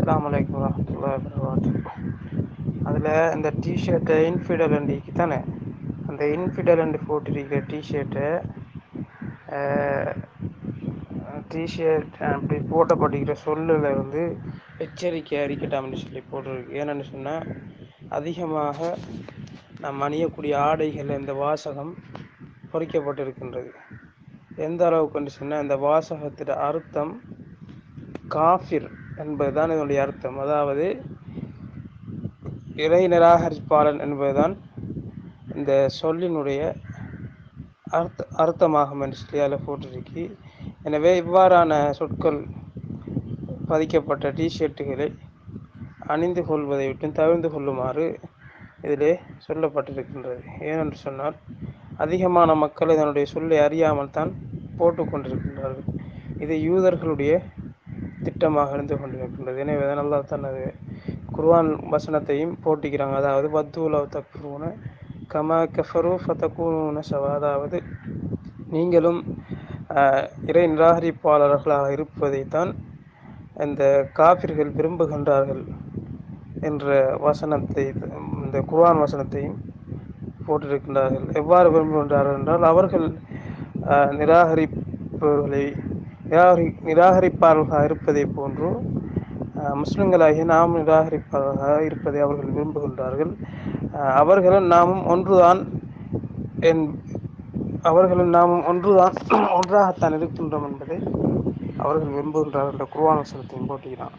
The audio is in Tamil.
அஸ்ஸலாமு அலைக்கும் வரஹ்மத்துல்லாஹி வபரகாத்துஹு. அதில் இந்த டிஷர்ட்டை இன்ஃபிடல் அண்டிக்கு தானே, அந்த இன்ஃபிடல் அண்டு போட்டிருக்கிற டிஷர்ட்டை டிஷர்ட் அப்படி போட்டப்பட்டிருக்கிற சொல்லில் வந்து எச்சரிக்கை அறிக்கட்டாம்னு சொல்லி போட்டிருக்கு. ஏன்னு சொன்னால், அதிகமாக நாம் அணியக்கூடிய ஆடைகள் இந்த வாசகம் பொறிக்கப்பட்டிருக்கின்றது. எந்த அளவுக்கு சொன்னால், இந்த வாசகத்தின் அர்த்தம் காஃபிர் என்பதுதான் இதனுடைய அர்த்தம். அதாவது இறை நிராகரிப்பாளன் என்பதுதான் இந்த சொல்லினுடைய அர்த்தமாகும் என்று சொல்லி அதில் போட்டிருக்கு. எனவே இவ்வாறான சொற்கள் பதிக்கப்பட்ட டிஷர்ட்டுகளை அணிந்து கொள்வதை விட்டு தவிர்த்து கொள்ளுமாறு இதிலே சொல்லப்பட்டிருக்கின்றது. ஏனென்று சொன்னால், அதிகமான மக்கள் இதனுடைய சொல்லை அறியாமல் தான் போட்டுக்கொண்டிருக்கின்றார்கள். இது யூதர்களுடைய திட்டமாக இருந்து கொண்டிருக்கின்றது. எனவே தான் அல்லாஹ் தனது குர்ஆன் வசனத்தையும் போட்டிக்கிறாங்க. அதாவது வத்தூலவ் தக்ஃபுரூன கமா கஃபரு ஃபதகூனூன சவா. அதாவது நீங்களும் இறை நிராகரிப்பாளர்களாக இருப்பதைத்தான் இந்த காபிர்கள் விரும்புகின்றார்கள் என்ற வசனத்தை, இந்த குர்ஆன் வசனத்தையும் போட்டிருக்கின்றார்கள். எவ்வாறு விரும்புகின்றார்கள் என்றால், அவர்கள் நிராகரிப்பாளர்களாக இருப்பதை போன்று முஸ்லிம்களாகிய நாம் நிராகரிப்பாளர்களாக இருப்பதை அவர்கள் விரும்புகின்றார்கள். அவர்களும் நாமும் ஒன்றுதான் ஒன்றாகத்தான் இருக்கின்றோம் என்பதை அவர்கள் விரும்புகின்றார்கள் என்ற குர்ஆன் வசனத்தையும் போட்டுகிறான்.